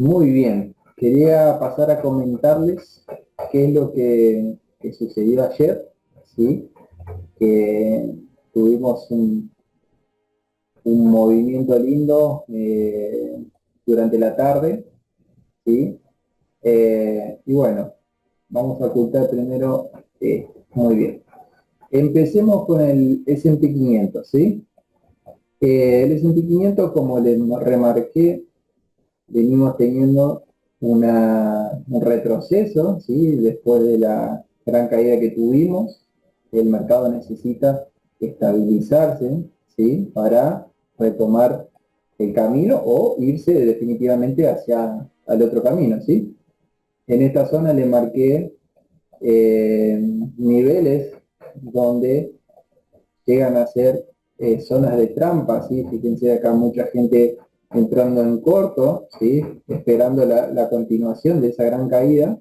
Muy bien. Quería pasar a comentarles qué es lo que sucedió ayer, ¿sí? Que tuvimos un movimiento lindo durante la tarde, ¿sí? Y bueno, vamos a ocultar primero muy bien. Empecemos con el S&P 500, ¿sí? El S&P 500, como les remarqué, venimos teniendo un retroceso, ¿sí? Después de la gran caída que tuvimos, el mercado necesita estabilizarse, ¿sí? Para retomar el camino o irse definitivamente hacia el otro camino, ¿sí? En esta zona le marqué niveles donde llegan a ser zonas de trampa, ¿sí? Fíjense acá mucha gente entrando en corto, ¿sí? Esperando la continuación de esa gran caída,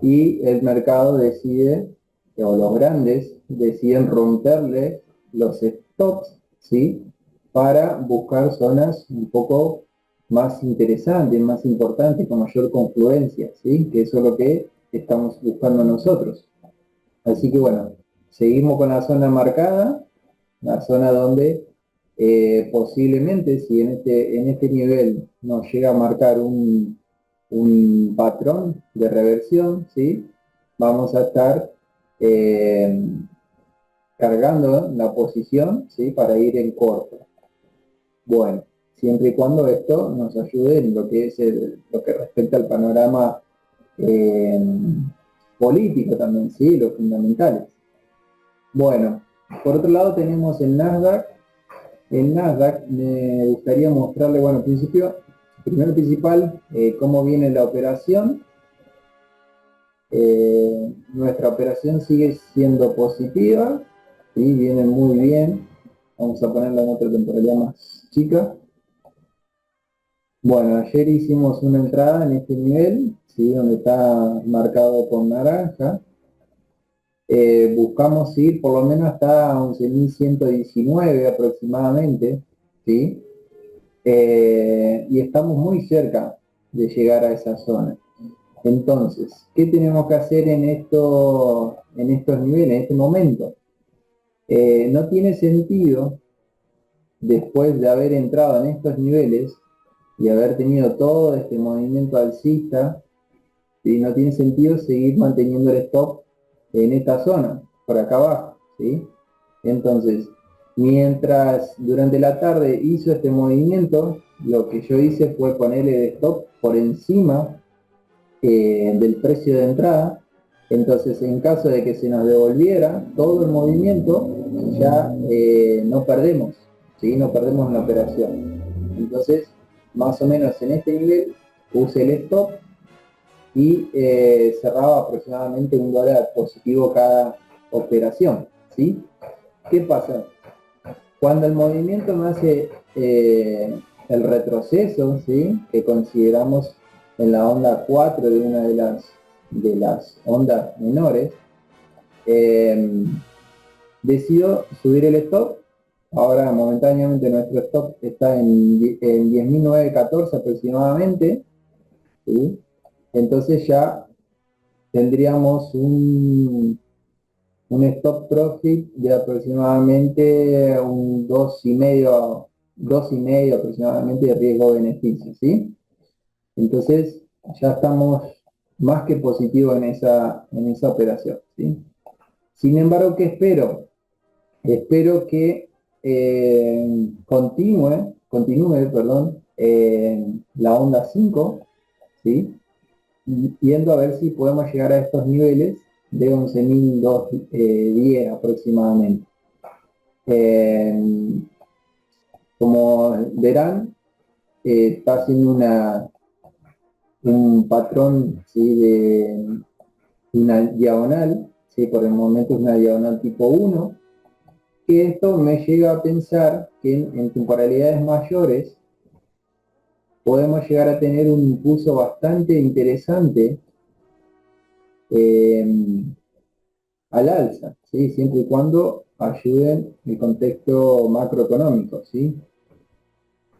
y el mercado decide, o los grandes deciden romperle los stops, ¿sí? Para buscar zonas un poco más interesantes, más importantes, con mayor confluencia, ¿sí? Que eso es lo que estamos buscando nosotros. Así que bueno, seguimos con la zona marcada, la zona donde posiblemente si en este nivel nos llega a marcar un patrón de reversión, ¿sí? Vamos a estar eh, cargando la posición, ¿sí? Para ir en corto. Bueno, siempre y cuando esto nos ayude en lo que es lo que respecta al panorama eh, político también, ¿sí? Los fundamentales. Bueno, por otro lado tenemos el Nasdaq. El Nasdaq me gustaría mostrarle, bueno, en principio, primero principal, cómo viene la operación. Nuestra operación sigue siendo positiva, ¿sí? Viene muy bien. Vamos a ponerla en otra temporalidad más chica. Bueno, ayer hicimos una entrada en este nivel, ¿sí? Donde está marcado con naranja. Buscamos ir por lo menos hasta 11.119 aproximadamente, ¿sí? Y estamos muy cerca de llegar a esa zona. Entonces, ¿qué tenemos que hacer en estos niveles, en este momento? No tiene sentido, después de haber entrado en estos niveles y haber tenido todo este movimiento alcista, ¿sí? No tiene sentido seguir manteniendo el stop en esta zona, por acá abajo, ¿sí? Entonces, mientras durante la tarde hizo este movimiento, lo que yo hice fue ponerle el stop por encima del precio de entrada. Entonces, en caso de que se nos devolviera todo el movimiento, ya no perdemos, ¿sí? No perdemos la operación. Entonces, más o menos en este nivel, puse el stop y cerraba aproximadamente $1 positivo cada operación, ¿sí? ¿Qué pasa? Cuando el movimiento me hace el retroceso, ¿sí? Que consideramos en la onda 4 de una de las ondas menores, eh, decido subir el stop. Ahora momentáneamente nuestro stop está en 10.914 aproximadamente, ¿sí? Entonces ya tendríamos un stop profit de aproximadamente un 2,5 aproximadamente de riesgo-beneficio, ¿sí? Entonces ya estamos más que positivos en esa operación, ¿sí? Sin embargo, ¿qué espero? Espero que continúe, perdón, la onda 5, ¿sí? Yendo a ver si podemos llegar a estos niveles de 11.210 aproximadamente. Como verán, está haciendo un patrón, ¿sí? De una diagonal, ¿sí? Por el momento es una diagonal tipo 1, que esto me lleva a pensar que en temporalidades mayores podemos llegar a tener un impulso bastante interesante al alza, ¿sí? Siempre y cuando ayuden el contexto macroeconómico, ¿sí?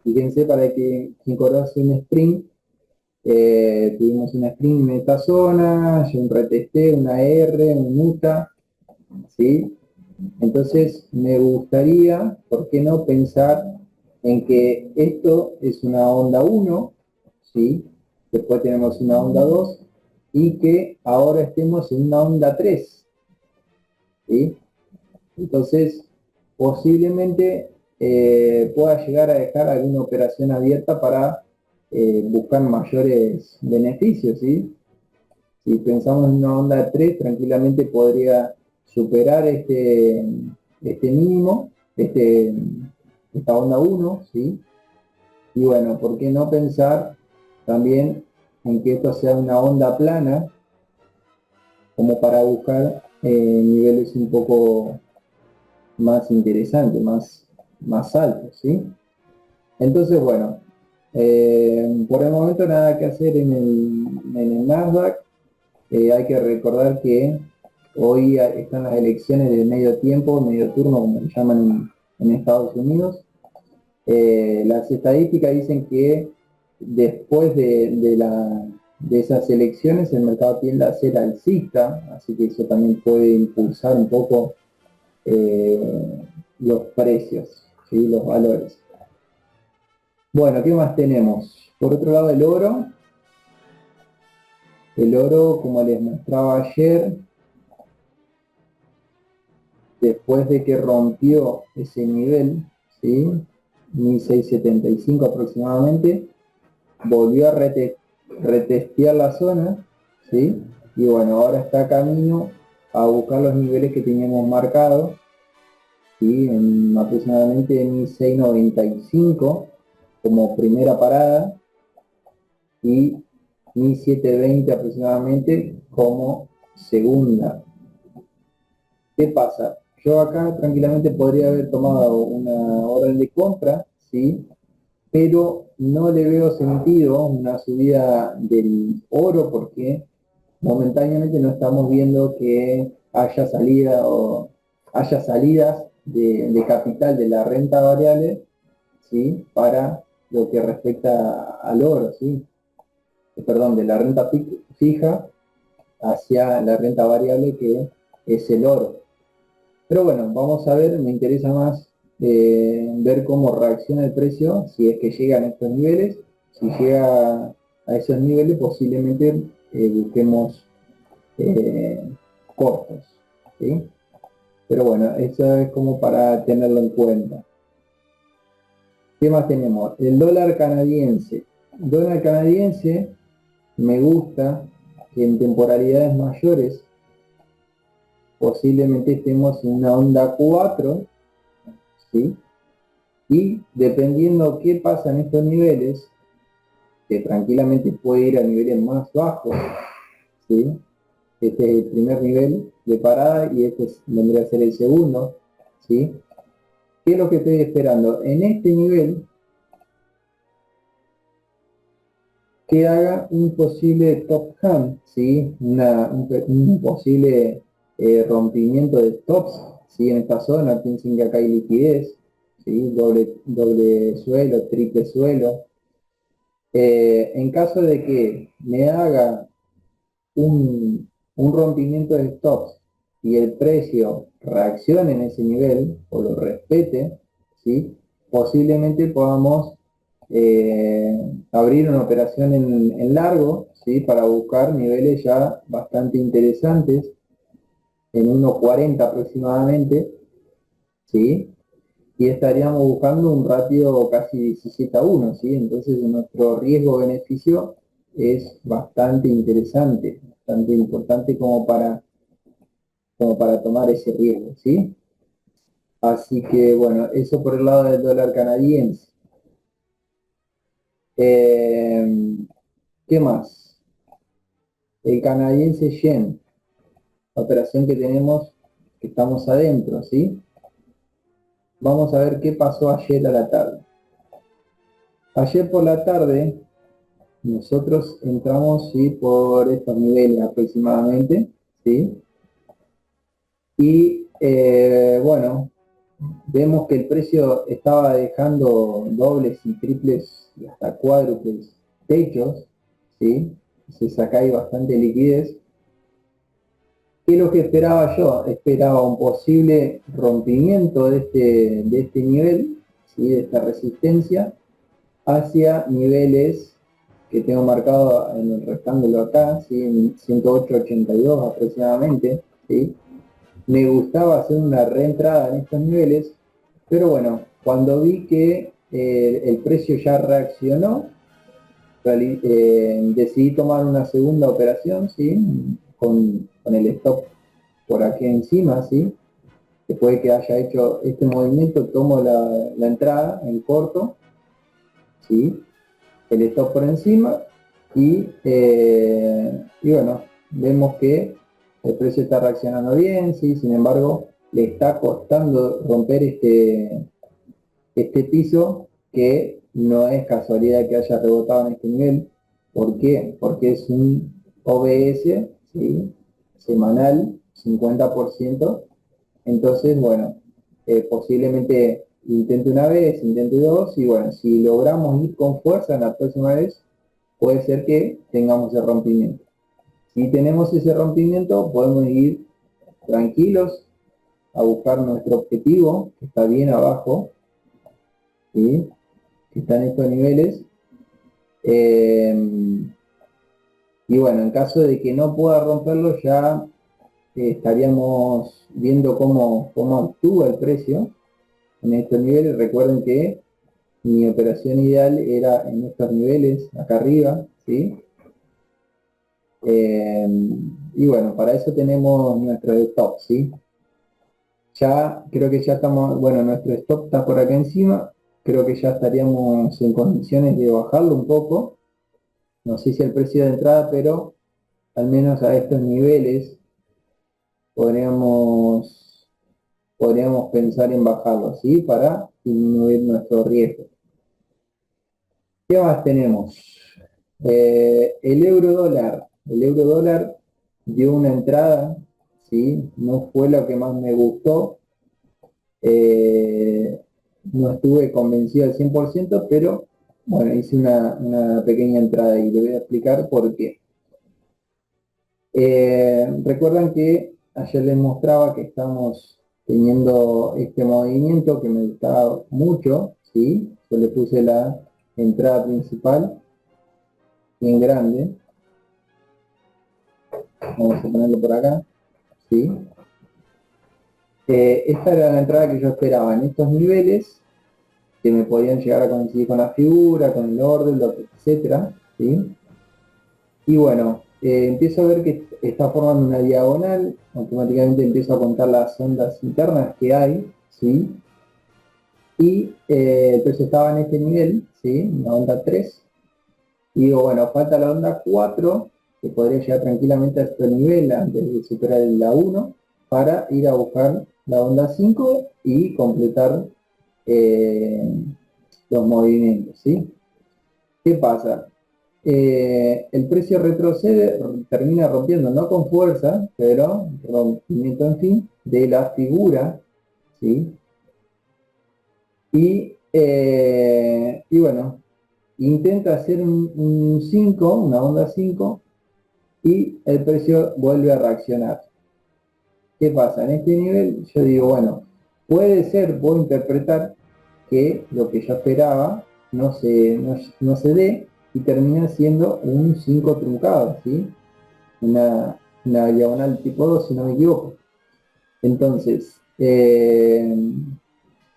Fíjense, para que quien conoce un sprint, tuvimos una screen en esta zona, yo un retesté, una R, un UTA, ¿sí? Entonces me gustaría, ¿por qué no pensar en que esto es una onda 1, ¿sí? Después tenemos una onda 2 y que ahora estemos en una onda 3, ¿sí? Entonces, posiblemente pueda llegar a dejar alguna operación abierta para buscar mayores beneficios, ¿sí? Si pensamos en una onda 3, tranquilamente podría superar este mínimo, esta onda 1, ¿sí? Y bueno, ¿por qué no pensar también en que esto sea una onda plana, como para buscar niveles un poco más interesantes, más altos, ¿sí? Entonces, bueno, por el momento nada que hacer en el Nasdaq. Hay que recordar que hoy están las elecciones de medio tiempo, medio turno, como le llaman en Estados Unidos. Las estadísticas dicen que después de esas elecciones el mercado tiende a ser alcista, así que eso también puede impulsar un poco los precios, ¿sí? Los valores. Bueno, ¿qué más tenemos? Por otro lado, el oro, como les mostraba ayer, después de que rompió ese nivel, ¿sí? 1675 aproximadamente, volvió a retestear la zona, ¿sí? Y bueno, ahora está camino a buscar los niveles que teníamos marcados, ¿sí? En aproximadamente 1695 como primera parada y 1720 aproximadamente como segunda. ¿Qué pasa? Yo acá tranquilamente podría haber tomado una orden de compra, ¿sí? Pero no le veo sentido una subida del oro porque momentáneamente no estamos viendo que haya salidas de capital de la renta variable, ¿sí? Para lo que respecta al oro, ¿sí? Perdón, de la renta fija hacia la renta variable que es el oro. Pero bueno, vamos a ver, me interesa más ver cómo reacciona el precio, si es que llegan a estos niveles. Si llega a esos niveles, posiblemente busquemos eh, cortos, ¿sí? Pero bueno, eso es como para tenerlo en cuenta. ¿Qué más tenemos? El dólar canadiense. El dólar canadiense me gusta que en temporalidades mayores posiblemente estemos en una onda 4, ¿sí? Y dependiendo qué pasa en estos niveles, que tranquilamente puede ir a niveles más bajos, ¿sí? Este es el primer nivel de parada y vendría a ser el segundo, ¿sí? ¿Qué es lo que estoy esperando? En este nivel, que haga un posible top hand, ¿sí? Un posible rompimiento de tops, ¿sí? En esta zona, piensen que acá hay liquidez, ¿sí? Doble suelo, triple suelo. En caso de que me haga un rompimiento de stops y el precio reaccione en ese nivel o lo respete, ¿sí? Posiblemente podamos abrir una operación en largo, ¿sí? Para buscar niveles ya bastante interesantes en 1.40 aproximadamente, ¿sí? Y estaríamos buscando un ratio casi 17-1, ¿sí? Entonces nuestro riesgo-beneficio es bastante interesante, bastante importante como para tomar ese riesgo, ¿sí? Así que bueno, eso por el lado del dólar canadiense. ¿Qué más? El canadiense yen, la operación que tenemos, que estamos adentro, ¿sí? Vamos a ver qué pasó ayer a la tarde. Ayer por la tarde nosotros entramos, ¿sí? Por estos niveles aproximadamente, ¿sí? Y bueno, vemos que el precio estaba dejando dobles y triples y hasta cuádruples techos, ¿sí? Entonces acá hay bastante liquidez. ¿Qué es lo que esperaba yo? Esperaba un posible rompimiento de este nivel, ¿sí? De esta resistencia, hacia niveles que tengo marcado en el rectángulo acá, ¿sí? En 108.82 aproximadamente, ¿sí? Me gustaba hacer una reentrada en estos niveles, pero bueno, cuando vi que el precio ya reaccionó, decidí tomar una segunda operación, ¿sí? Con el stop por aquí encima, ¿sí? Después de que haya hecho este movimiento, tomo la entrada en corto, ¿sí? El stop por encima y bueno, vemos que el precio está reaccionando bien, ¿sí? Sin embargo, le está costando romper este piso, que no es casualidad que haya rebotado en este nivel. ¿Por qué? Porque es un OBS, ¿sí? Semanal, 50%. Entonces, bueno, posiblemente intente una vez, intente dos, y bueno, si logramos ir con fuerza en la próxima vez, puede ser que tengamos el rompimiento. Si tenemos ese rompimiento, podemos ir tranquilos a buscar nuestro objetivo, que está bien abajo, ¿sí? Que está en estos niveles. Y bueno, en caso de que no pueda romperlo, ya estaríamos viendo cómo actúa el precio en estos niveles. Recuerden que mi operación ideal era en estos niveles, acá arriba, ¿sí? Y bueno, para eso tenemos nuestro stop, ¿sí? Ya creo que ya estamos, bueno, nuestro stop está por acá encima, creo que ya estaríamos en condiciones de bajarlo un poco. No sé si el precio de entrada, pero al menos a estos niveles podríamos, podríamos pensar en bajarlo, ¿sí? Para disminuir nuestro riesgo. ¿Qué más tenemos? El euro dólar. El euro dólar dio una entrada, ¿sí? No fue lo que más me gustó. Eh, no estuve convencido al 100%, pero bueno, hice una pequeña entrada y le voy a explicar por qué. Recuerdan que ayer les mostraba que estamos teniendo este movimiento que me gustaba mucho, ¿sí? Yo le puse la entrada principal bien grande. Vamos a ponerlo por acá, ¿sí? Esta era la entrada que yo esperaba en estos niveles, que me podían llegar a coincidir con la figura, con el orden, etcétera, ¿sí? Y bueno, empiezo a ver que está formando una diagonal, automáticamente empiezo a contar las ondas internas que hay, ¿sí? Y el precio estaba en este nivel, ¿sí? La onda 3. Y digo, bueno, falta la onda 4, que podría llegar tranquilamente a este nivel antes de superar la 1, para ir a buscar la onda 5 y completar eh, los movimientos, ¿sí? ¿Qué pasa? El precio retrocede, termina rompiendo, no con fuerza, pero rompimiento en fin, de la figura, ¿sí? Y bueno, intenta hacer un 5, una onda 5, y el precio vuelve a reaccionar. ¿Qué pasa? En este nivel yo digo, bueno, puede ser, puedo interpretar que lo que yo esperaba no se dé y termina siendo un 5 truncado, ¿sí? Una diagonal tipo 2 si no me equivoco. Entonces,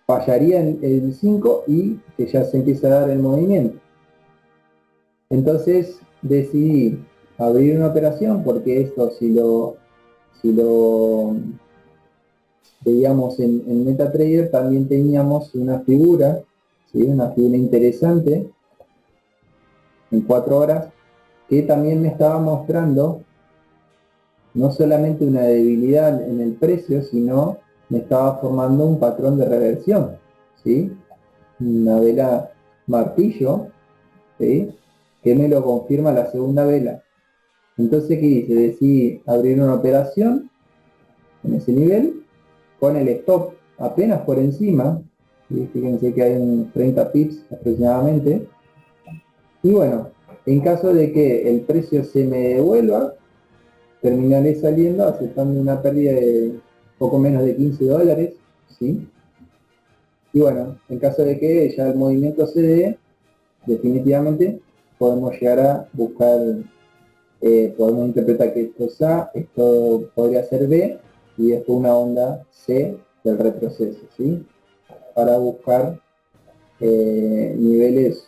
fallaría en el 5 y que ya se empieza a dar el movimiento. Entonces decidí abrir una operación, porque esto si lo veíamos en MetaTrader, también teníamos una figura, ¿sí? Una figura interesante en 4 horas, que también me estaba mostrando no solamente una debilidad en el precio, sino me estaba formando un patrón de reversión, ¿sí? Una vela martillo, ¿sí? Que me lo confirma la segunda vela. Entonces, ¿qué hice? Decidí abrir una operación en ese nivel, con el stop apenas por encima, ¿sí? Fíjense que hay un 30 pips aproximadamente, y bueno, En caso de que el precio se me devuelva, terminaré saliendo aceptando una pérdida de poco menos de $15, ¿sí? Y bueno, en caso de que ya el movimiento se dé, definitivamente podemos llegar a buscar, podemos interpretar que esto es A, esto podría ser B, y después una onda C del retroceso, ¿sí? Para buscar niveles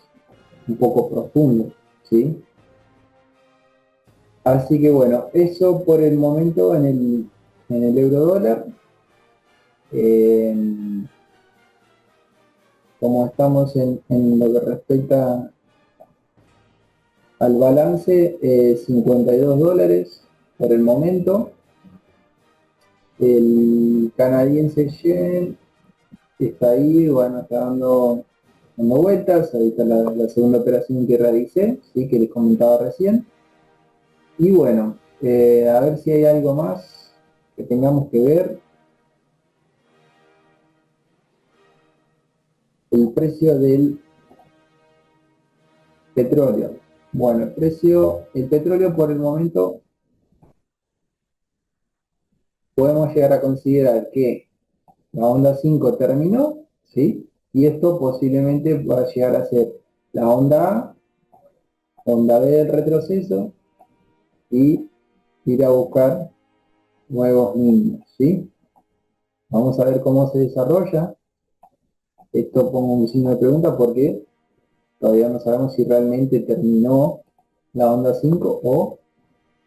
un poco profundos, ¿sí? Así que bueno, eso por el momento en el euro dólar. Eh, como estamos en lo que respecta al balance, $52 por el momento. El canadiense yen está ahí, bueno, está dando vueltas. Ahí está la segunda operación que realicé, ¿sí? Que les comentaba recién. Y bueno, a ver si hay algo más que tengamos que ver. El precio del petróleo. Bueno, el petróleo por el momento podemos llegar a considerar que la onda 5 terminó, ¿sí? Y esto posiblemente va a llegar a ser la onda A, onda B del retroceso y ir a buscar nuevos mínimos, ¿sí? Vamos a ver cómo se desarrolla. Esto pongo un signo de pregunta porque todavía no sabemos si realmente terminó la onda 5 o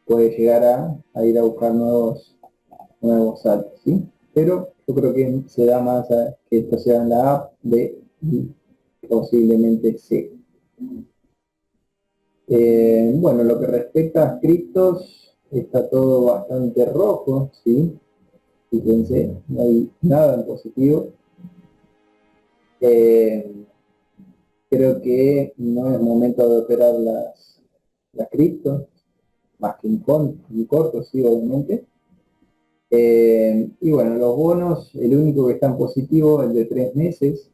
puede llegar a ir a buscar nuevos saltos, ¿sí? Pero yo creo que se da más a que esto sea en la A, B y posiblemente C. Bueno, lo que respecta a criptos, está todo bastante rojo, ¿sí? Fíjense, no hay nada en positivo. Eh, Creo que no es momento de operar las criptos, más que en corto, sí, obviamente. Y bueno, los bonos, el único que está en positivo, el de 3 meses,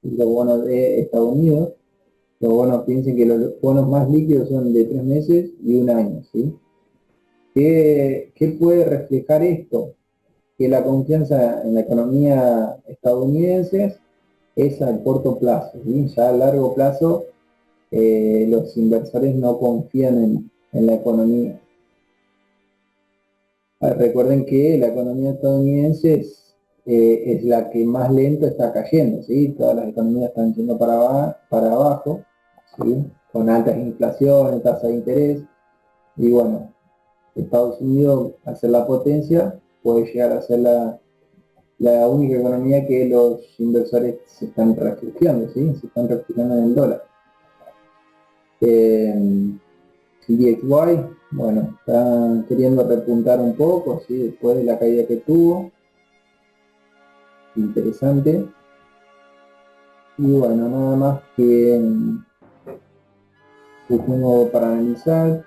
los bonos de Estados Unidos. Los bonos, piensen que los bonos más líquidos son de 3 meses y un año, ¿sí? ¿Qué puede reflejar esto? Que la confianza en la economía estadounidense es al corto plazo, ¿sí? Ya a largo plazo los inversores no confían en la economía. Recuerden que la economía estadounidense es la que más lento está cayendo, ¿sí? Todas las economías están yendo para abajo, ¿sí? Con altas inflaciones, tasas de interés, y bueno, Estados Unidos, al ser la potencia, puede llegar a ser la única economía que los inversores se están refugiando, ¿sí? Se están refugiando en el dólar. DXY, bueno, está queriendo repuntar un poco, ¿sí? Después de la caída que tuvo. Interesante. Y bueno, nada más que tengo para analizar.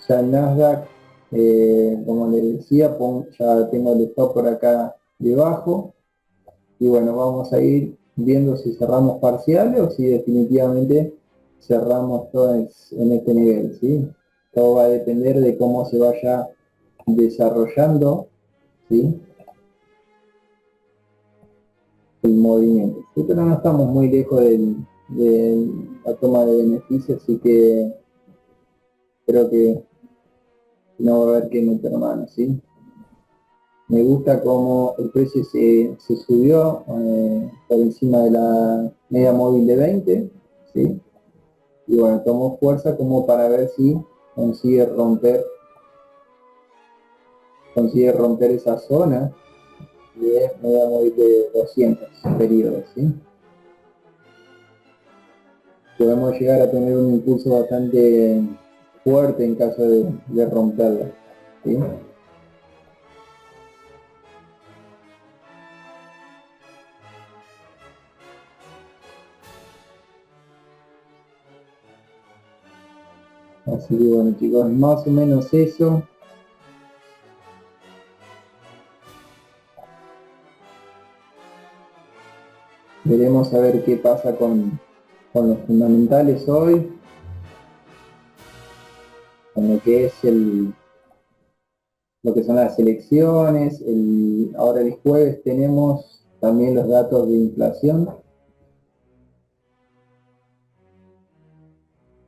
Ya el Nasdaq, como les decía, ya tengo el stop por acá debajo. Y bueno, vamos a ir viendo si cerramos parciales o si definitivamente cerramos todo en este nivel, ¿sí? Todo va a depender de cómo se vaya desarrollando, ¿sí? El movimiento, ¿sí? Pero no estamos muy lejos de la toma de beneficios, así que creo que no va a haber que meter mano, ¿sí? Me gusta cómo el precio se subió por encima de la media móvil de 20, ¿sí? Y bueno, tomó fuerza como para ver si consigue romper esa zona de media móvil de 200 periodos, ¿sí? Podemos llegar a tener un impulso bastante fuerte en caso de romperla, ¿sí? Así que bueno, chicos, más o menos eso. Veremos a ver qué pasa con los fundamentales hoy, con lo que es lo que son las elecciones. Ahora el jueves tenemos también los datos de inflación.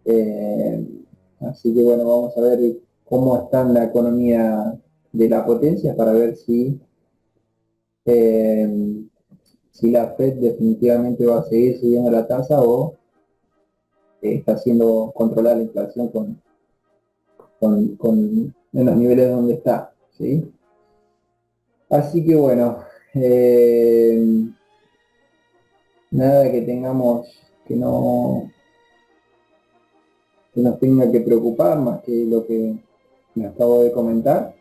Eh, Así que bueno, vamos a ver cómo está en la economía de la potencia para ver eh, si la Fed definitivamente va a seguir subiendo la tasa o está haciendo controlar la inflación en los niveles donde está, ¿sí? Así que bueno, nada que tengamos que nos tenga que preocupar más que lo que me acabo de comentar.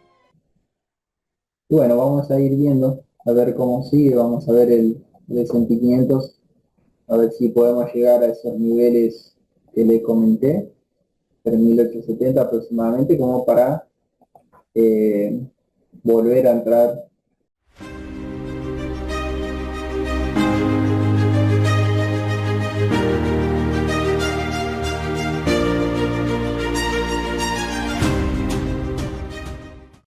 Y bueno, vamos a ir viendo, a ver cómo sigue, vamos a ver el S&P 500, a ver si podemos llegar a esos niveles que le comenté, 3.870 aproximadamente, como para volver a entrar